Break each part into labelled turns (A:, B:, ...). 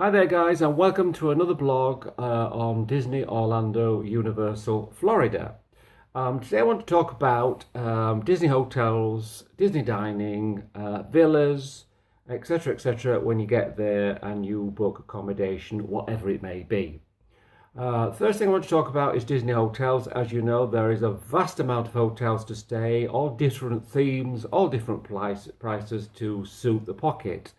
A: Hi there, guys, and welcome to another blog on Disney Orlando Universal Florida. Today I want to talk about Disney hotels, Disney dining, villas, etc., when you get there and you book accommodation, whatever it may be. First thing I want to talk about is Disney hotels. As you know, there is a vast amount of hotels to stay, all different themes, all different prices to suit the pocket.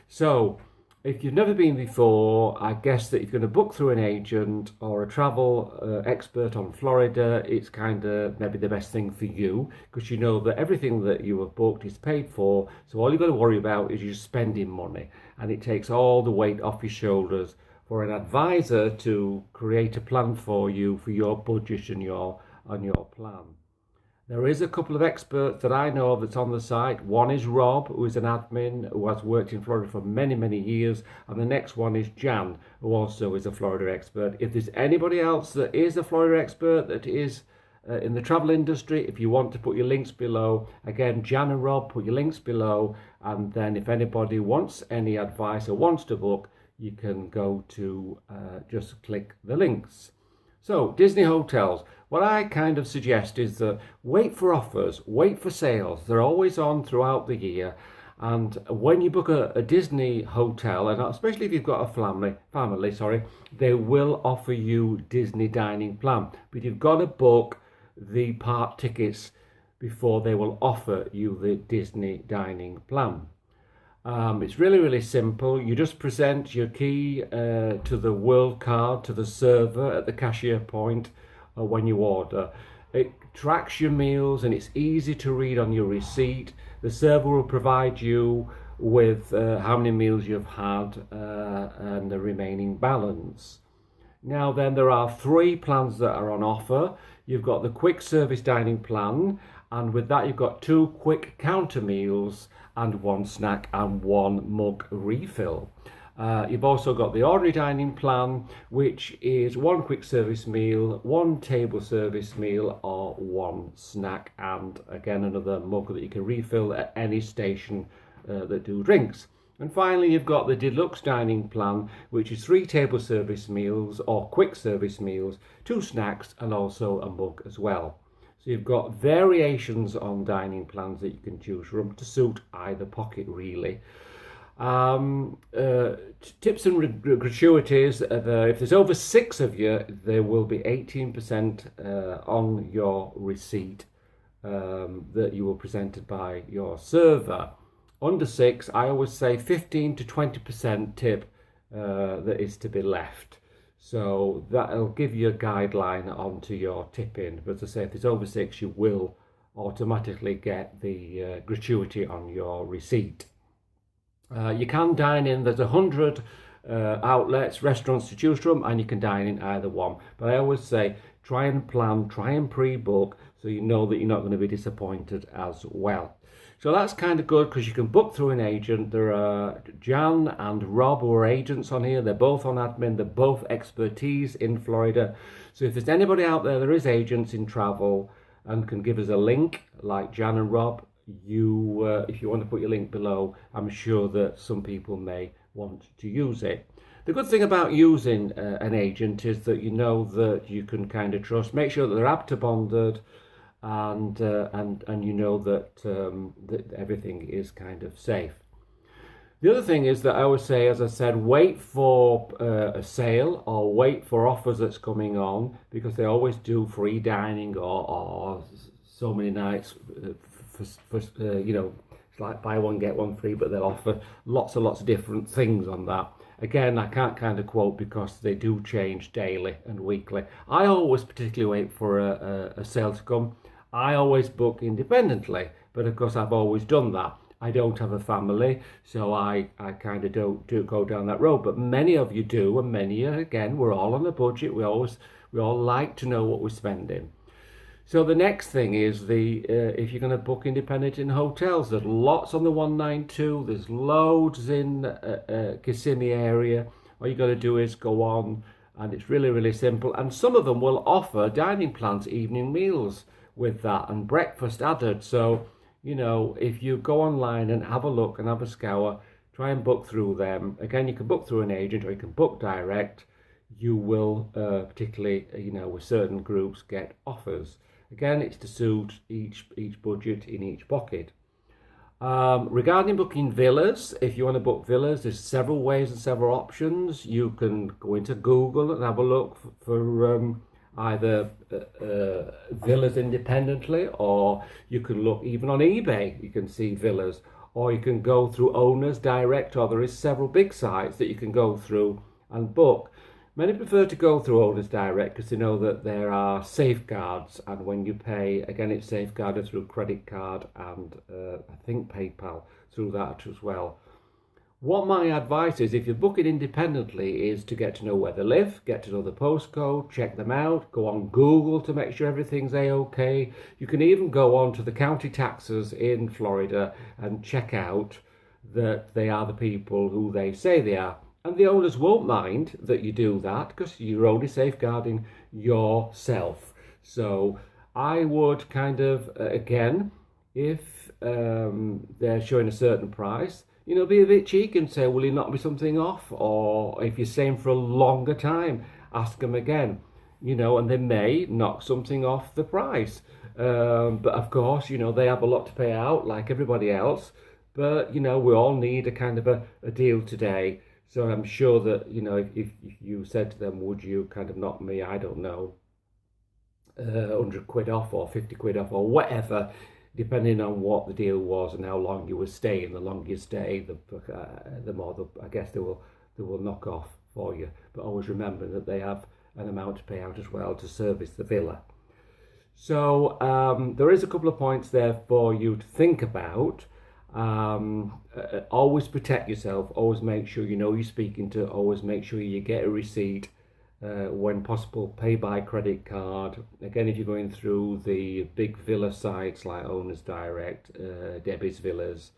A: So, if you've never been before, I guess that if you're going to book through an agent or a travel expert on Florida, it's kind of maybe the best thing for you because you know that everything that you have booked is paid for. So all you've got to worry about is you're spending money, and it takes all the weight off your shoulders for an advisor to create a plan for you for your budget and your plan. There is a couple of experts that I know of that's on the site. One is Rob, who is an admin who has worked in Florida for many, many years. And the next one is Jan, who also is a Florida expert. If there's anybody else that is a Florida expert that is in the travel industry, if you want to put your links below, again, Jan and Rob, put your links below. And then if anybody wants any advice or wants to book, you can go to just click the links. So, Disney hotels. What I kind of suggest is that wait for offers, wait for sales. They're always on throughout the year. And when you book a Disney hotel, and especially if you've got a family, they will offer you Disney dining plan. But you've got to book the park tickets before they will offer you the Disney dining plan. It's really, really simple. You just present your key to the World Card, to the server at the cashier point when you order. It tracks your meals and it's easy to read on your receipt. The server will provide you with how many meals you've had and the remaining balance. Now then, there are three plans that are on offer. You've got the quick service dining plan, and with that you've got two quick counter meals and one snack and one mug refill. You've also got the ordinary dining plan, which is one quick service meal, one table service meal, or one snack, and again another mug that you can refill at any station that do drinks. And finally, you've got the deluxe dining plan, which is three table service meals or quick service meals, two snacks, and also a mug as well. So you've got variations on dining plans that you can choose from to suit either pocket, really. Tips and gratuities, if there's over 6 of you, there will be 18% on your receipt that you were presented by your server. Under 6, I always say 15 to 20% tip that is to be left. So that'll give you a guideline onto your tipping. But as I say, if it's over 6, you will automatically get the gratuity on your receipt. You can dine in. There's 100 outlets, restaurants to choose from, and you can dine in either one. But I always say try and plan, try and pre-book, so you know that you're not going to be disappointed as well. So that's kind of good because you can book through an agent. There are Jan and Rob who are agents on here. They're both on admin. They're both expertise in Florida. So if there's anybody out there, there is agents in travel and can give us a link like Jan and Rob. If you want to put your link below, I'm sure that some people may want to use it. The good thing about using an agent is that you know that you can kind of trust. Make sure that they're ABTA bonded, and you know that everything is kind of safe. The other thing is that I would say, as I said, wait for a sale or wait for offers that's coming on, because they always do free dining or so many nights for it's like buy one get one free, but they'll offer lots and lots of different things on that. Again, I can't kind of quote because they do change daily and weekly. I always particularly wait for a sale to come. I always book independently, but of course I've always done that. I don't have a family, so I kind of don't go down that road. But many of you do, and many, again, we're all on a budget. We all like to know what we're spending. So the next thing is if you're going to book independent in hotels, there's lots on the 192. There's loads in Kissimmee area. All you got to do is go on, and it's really, really simple. And some of them will offer dining plans, evening meals with that, and breakfast added. So, if you go online and have a look and have a scour, Try and book through them. Again, you can book through an agent or you can book direct. You will, particularly, with certain groups, get offers. Again, it's to suit each budget in each pocket. Regarding booking villas, if you want to book villas, there's several ways and several options. You can go into Google and have a look for either villas independently, or you can look even on eBay. You can see villas, or you can go through Owners Direct, or there is several big sites that you can go through and book. Many prefer to go through Owners Direct because they know that there are safeguards, and when you pay, again, it's safeguarded through credit card and I think PayPal through that as well. What my advice is, if you're booking independently, is to get to know where they live, get to know the postcode, check them out, go on Google to make sure everything's A-OK. You can even go on to the county taxes in Florida and check out that they are the people who they say they are. And the owners won't mind that you do that because you're only safeguarding yourself. So I would kind of, again, if they're showing a certain price, be a bit cheeky and say, will you knock me something off? Or if you're staying for a longer time, ask them again, and they may knock something off the price. But of course, they have a lot to pay out like everybody else. But, we all need a kind of a deal today. So I'm sure that, if you said to them, would you kind of knock me, I don't know, 100 quid off or 50 quid off or whatever, depending on what the deal was and how long you were staying. The longer you stay, the more, I guess, they will knock off for you. But always remember that they have an amount to pay out as well to service the villa. So there is a couple of points there for you to think about. Always protect yourself, always make sure you know who you're speaking to, always make sure you get a receipt, when possible pay by credit card. Again, if you're going through the big villa sites like Owners Direct, Debbie's Villas,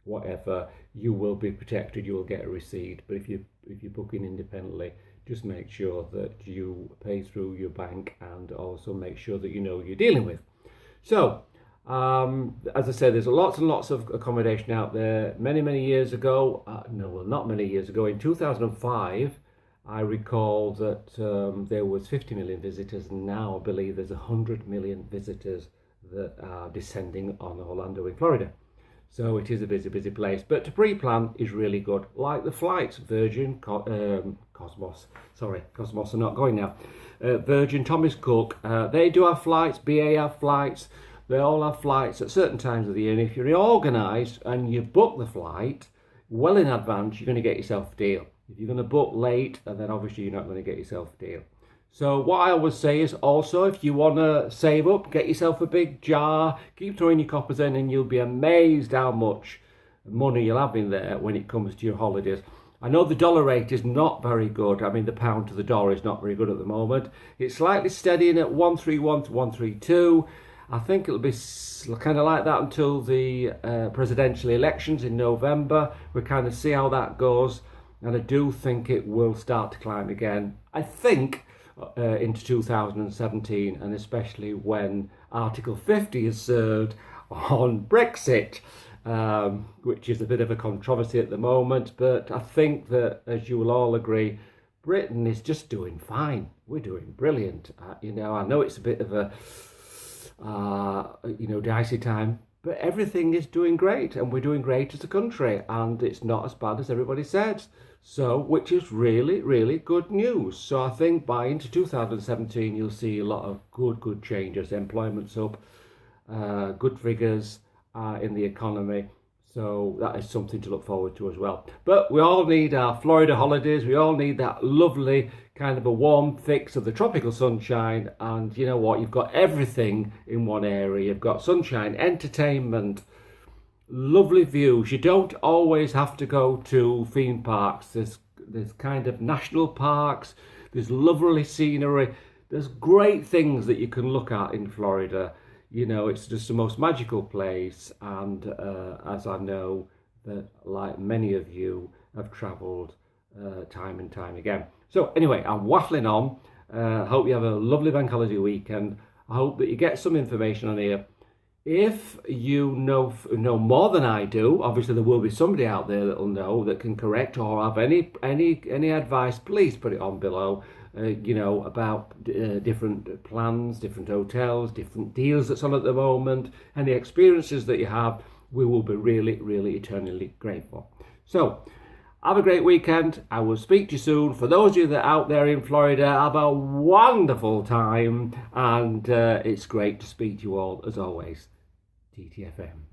A: whatever, you will be protected, you will get a receipt. But if you're booking independently, just make sure that you pay through your bank and also make sure that you know who you're dealing with. So as I said, there's lots and lots of accommodation out there. Many years ago, not many years ago, in 2005, I recall that there was 50 million visitors, and now I believe there's 100 million visitors that are descending on Orlando in Florida. So it is a busy place. But to pre-plan is really good. Like the flights, Virgin, Cosmos are not going now. Virgin, Thomas Cook, they do have flights, BA have flights. They all have flights at certain times of the year, and if you're organised and you book the flight well in advance, you're going to get yourself a deal. If you're going to book late, then obviously you're not going to get yourself a deal. So what I would say is also, if you want to save up, get yourself a big jar, keep throwing your coppers in, and you'll be amazed how much money you'll have in there when it comes to your holidays. I know the dollar rate is not very good. I mean, the pound to the dollar is not very good at the moment. It's slightly steadying at 131 to 132. I think it'll be kind of like that until the presidential elections in November. We'll kind of see how that goes. And I do think it will start to climb again. I think into 2017, and especially when Article 50 is served on Brexit, which is a bit of a controversy at the moment. But I think that, as you will all agree, Britain is just doing fine. We're doing brilliant. I know it's a bit of a dicey time, but everything is doing great, and we're doing great as a country, and it's not as bad as everybody says. So, which is really good news. So I think by into 2017, you'll see a lot of good changes. Employment's up, good figures in the economy. So that is something to look forward to as well. But we all need our Florida holidays. We all need that lovely kind of a warm fix of the tropical sunshine. And you know what? You've got everything in one area. You've got sunshine, entertainment, lovely views. You don't always have to go to theme parks. There's kind of national parks. There's lovely scenery. There's great things that you can look at in Florida. It's just the most magical place, and as I know that, like many of you, have travelled time and time again. So anyway, I'm waffling on. Hope you have a lovely bank holiday weekend. I hope that you get some information on here. If you know more than I do, obviously there will be somebody out there that'll know that can correct or have any advice. Please put it on below. About different plans, different hotels, different deals that's on at the moment, and the experiences that you have. We will be really, really eternally grateful. So, have a great weekend. I will speak to you soon. For those of you that are out there in Florida, have a wonderful time, and it's great to speak to you all as always. TTFM.